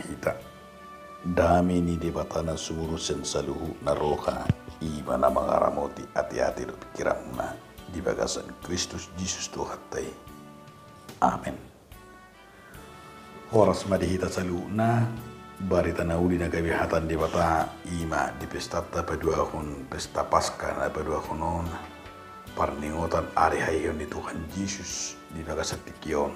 hita. Dami ni di batana sumuru sensaluhu naroha iba na mangaramoti ati-ati do pikiramna di bagasan Kristus Yesus Tuhatai. Amen. Horas madihita saluna barita nauli na kabihatan di bata ima di pesta paduahon pesta Paskah na paduahonon parningotan ari hayon di Tuhan Yesus di bagasan tikion.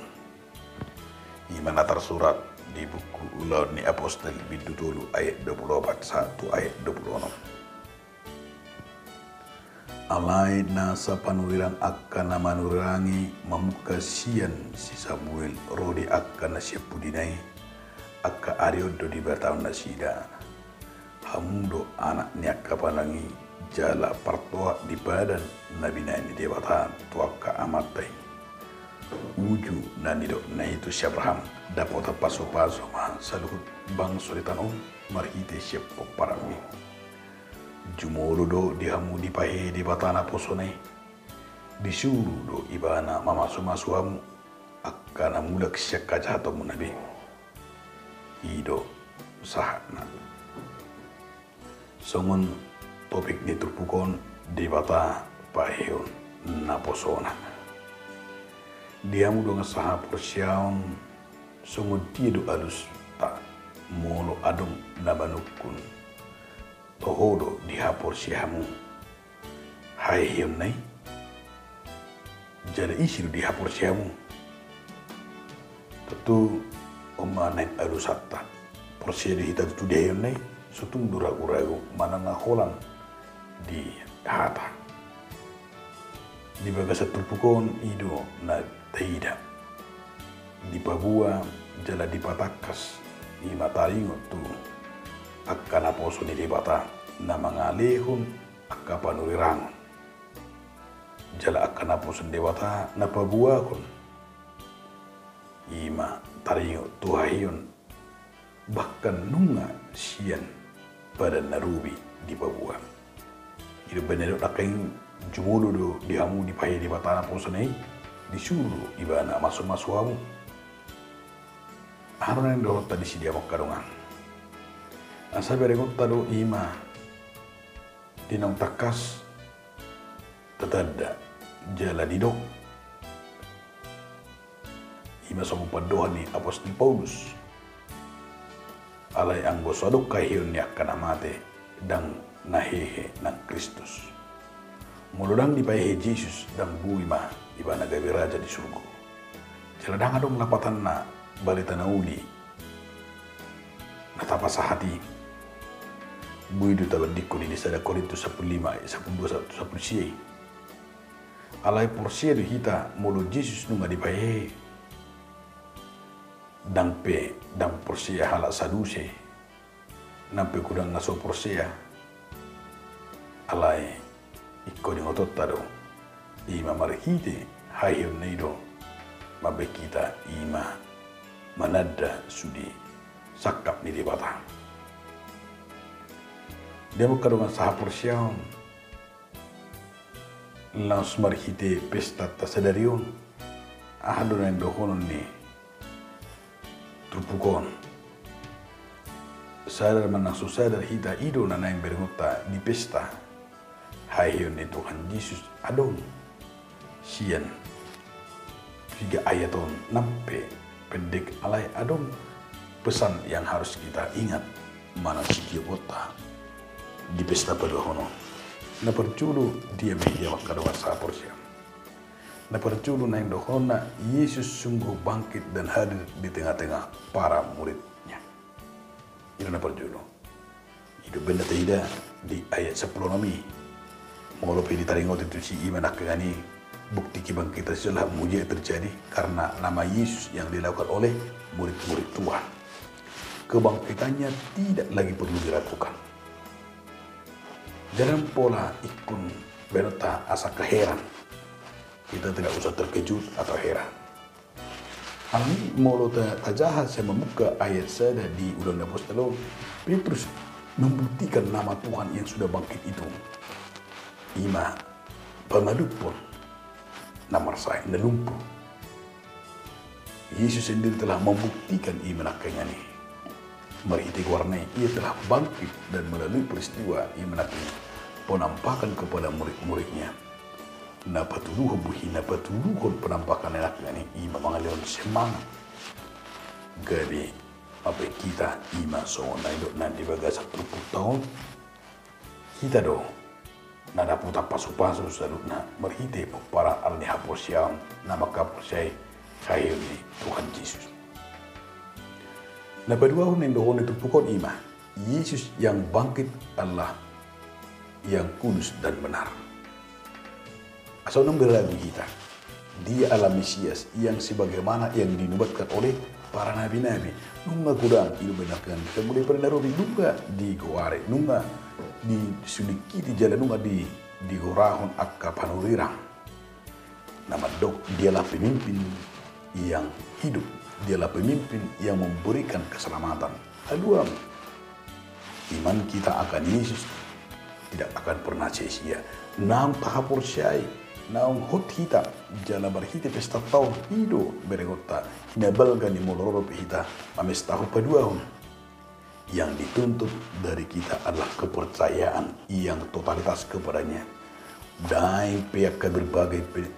Ima na tersurat di buku Ulangan ni Apostol Bidudulu ayat 24 1 ayat 26. Alai nasa panurirang akan na manurangi mamuka sian si Samuel rodi akan na siya pudinay akka ariodo di bertahun nasida hamudo anak niya kapalangi jala partoa di badan nabinay ni debatan tuaka amatay uju nanido na itu si Abraham dapat paso-paso ma saluhut bang solitan marhite siya parami jumolo do dihamu dipahe di batana posone disuruh do ibana mamasu-masu hamu akana mulak siya kajato munabi ido sahana songon topik ni turpukon di bata paheon na posona diamu dong saha persyaon songon tido alus ta molo adong nabanukun tohodo dihapor sihamu hai hiyon nai jada isiru dihapor sihamu tentu omanen alusatta porsia dihita tu dia hiyon nai sutung duragu-ragu mana ngaholan di hata di bagasa tulpukon ido na taida di Papua jala di Patakas di Mataringo tu akan aposo ni debata na mangalehon akka panurirang jala akan aposo debata na pabuakon ima taringo tuhayon bahkan nunga sian pada narubi di Papua itu benar nakain jumulu do dihamu dipahe di batana aposo nei disuruh ibana masuk-masuk hamu harunan do tadi si dia makadongan asa berengot tado ima dinong takas tatada jala didok ima sama padohan ni Apostol Paulus alai anggo sodok kahiyon ni akan amate dang nahehe nang Kristus muludang dipahe Yesus dang buima ibana gawe raja di surga jala dang adong lapatan na balita na uli natapasa hati buidu tabandikko di sada Korintus 15 12 alai porsia di hita mulu Yesus nunga dipahe dampe dam porsia hala saduse nampe kudang ngaso porsia alai ikko di ngotot tado ima marhite hayon neido mabe kita ima manada sudi sakap ni debata dia kadongan saha porsiaon langsung marhite pesta tasadarion ahadonan dohonon ni trupukon sadar manaksu sadar hita ido na naing berengota di pesta hayon ni Tuhan Yesus adong sian 3 ayaton nampe pendek alai adong pesan yang harus kita ingat mana sikio kota di pesta paduahono na perculu dia media wakadawa sa porsia na perculu na dohona Yesus sungguh bangkit dan hadir di tengah-tengah para muridnya itu na perculu itu benda tidak di ayat 10 nami mengolopi di taringot itu si iman akagani bukti kebangkitan setelah mujizat terjadi karena nama Yesus yang dilakukan oleh murid-murid Tuhan. Kebangkitannya tidak lagi perlu diragukan. Dalam pola ikun benota asa keheran, kita tidak usah terkejut atau heran. Hal ini molo tajahat saya membuka ayat saya di Ulangan Apostol Petrus membuktikan nama Tuhan yang sudah bangkit itu. Ima pengadupon nomor saya lumpuh. Yesus sendiri telah membuktikan iman akanya ini. merhiti warnai ia telah bangkit dan melalui peristiwa ia menati penampakan kepada murid-muridnya. Napatuluhon penampakan enaknya ini ia mengalirkan semangat. Gabi apa kita ima songon na idok nanti baga 10 tahun kita do nada puta pasu-pasu salutna merhiti para alni haposiam nama kaposiai kayu ni Tuhan Yesus. Na berdua hunin dohon itu pukon ima Yesus yang bangkit Allah yang kudus dan benar. Asal beragu kita dia adalah Mesias yang sebagaimana yang dinubuatkan oleh para nabi-nabi. Nunga kurang itu benarkan. Kemudian pada narobi nunga di goare, nunga di suliki di jalan nunga di gorahon akka panurirang. Nama dok dialah pemimpin yang hidup, dialah pemimpin yang memberikan keselamatan. Kedua, iman kita akan Yesus tidak akan pernah sia-sia. Nam tahapur syai. Naung hot hita jala berhita pesta tahun hidup beregota hinabalga ni moloro hita amestahu paduahun yang dituntut dari kita adalah kepercayaan yang totalitas kepadanya. Dai pihak ke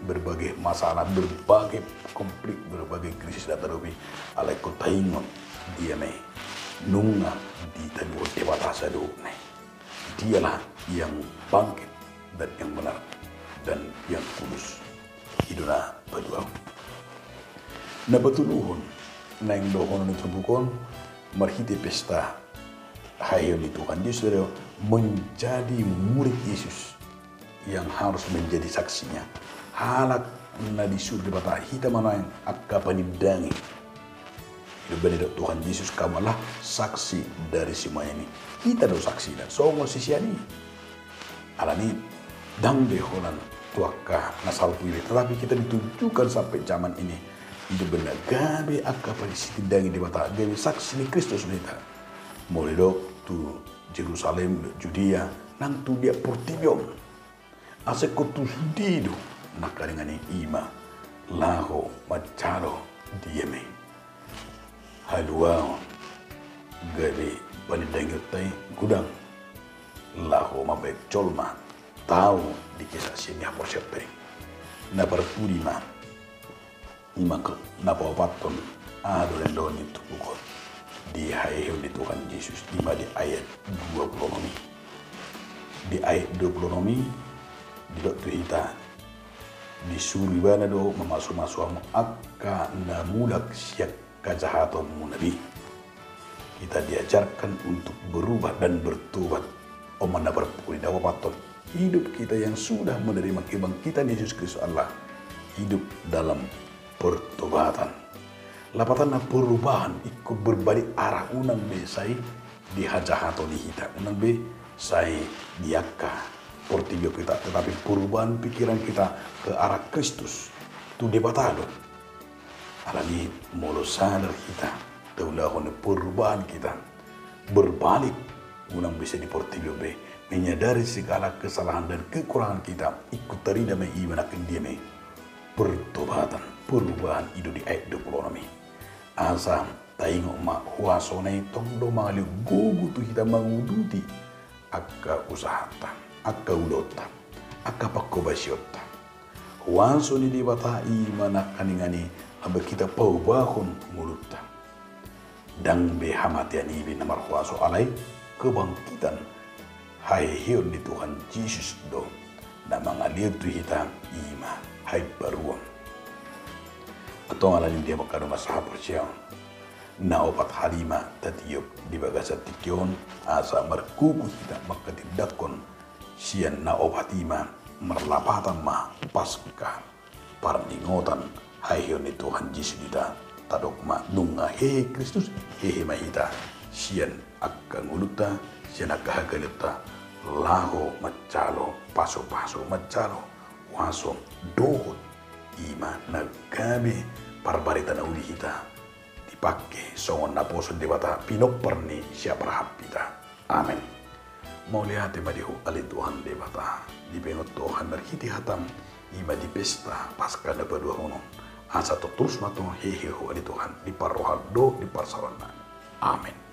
berbagai masalah, berbagai konflik, berbagai krisis datang lebih alai kotaingon dia me nunga di taduh dewata sadu ne dialah yang bangkit dan yang benar dan yang kudus hiduna paduau. Na batuluhon na yung dohon ng tubukon marhiti pesta hayo ni Tuhan Yesus menjadi murid Yesus yang harus menjadi saksinya. Halak na di surga bata hita mana yang akka panidangi. Hidup dari Tuhan Yesus kamalah saksi dari semua ini. Kita do saksi dan songo sisiani. Alani dambe holan tuakah nasal pilih, tetapi kita ditunjukkan sampai zaman ini hidup benar gabe akka palisitindangi di mata gabe saksi ni Kristus nita mulai do tu Jerusalem Judea nang tu dia portibion ase kotus dido nakarengani ima laho macaro dieme halua gabe panidangi tai gudang laho mabek colma tahu di kisah sini apa siapa na berpurima ima ke na pawaton adolendon itu bukan di hayat di Tuhan Yesus di ayat 20 di ayat 20 di dokter kita disuruh bana do memasuk-masuk akka na mulak siak kejahatan nabi kita diajarkan untuk berubah dan bertobat omana berpuri dawa paton hidup kita yang sudah menerima kebangkitan Yesus Kristus Allah hidup dalam pertobatan. Lapatan perubahan ikut berbalik arah unang be sai dihajahato hita unang be sai diaka portibio kita tetapi perubahan pikiran kita ke arah Kristus tu debatado. Alani molo sadar kita taulahon perubahan kita berbalik unang bisa di portibio be menyadari segala kesalahan dan kekurangan kita ikut terida me iman akan dia me pertobatan perubahan itu di ayat 20 asa taingo ma huasonai tongdo mangali gugu tu kita menguduti akka usahata akka ulota akka pakobasiota huasoni di bata iman akan ingani amba kita pau bahun mulutta dan behamatian ibi namar huaso alai kebangkitan hai hiun di Tuhan Yesus do na mengalir tu hitam ima hai baruang atau ngalan dia makano masaha persiang na opat halima tatiup di bagasa tikion asa merkuku hitam maka tidakon sian na opat ima merlapatan ma pasca parningotan hai hiun di Tuhan Yesus kita tadok ma nunga hehe Kristus hehe mahita sian akan uluta sian akan hagalita laho macalo paso macalo waso dohot ima nagabe parbarita na uli kita dipakai songon na poso debata pinoperni siapa rahapita amen mau lihat madihu ali Tuhan debata di penot Tuhan berhiti hatam ima di pesta pasca na berdua hono asa terus matong heheho ali Tuhan di parrohal do di parsarana amen.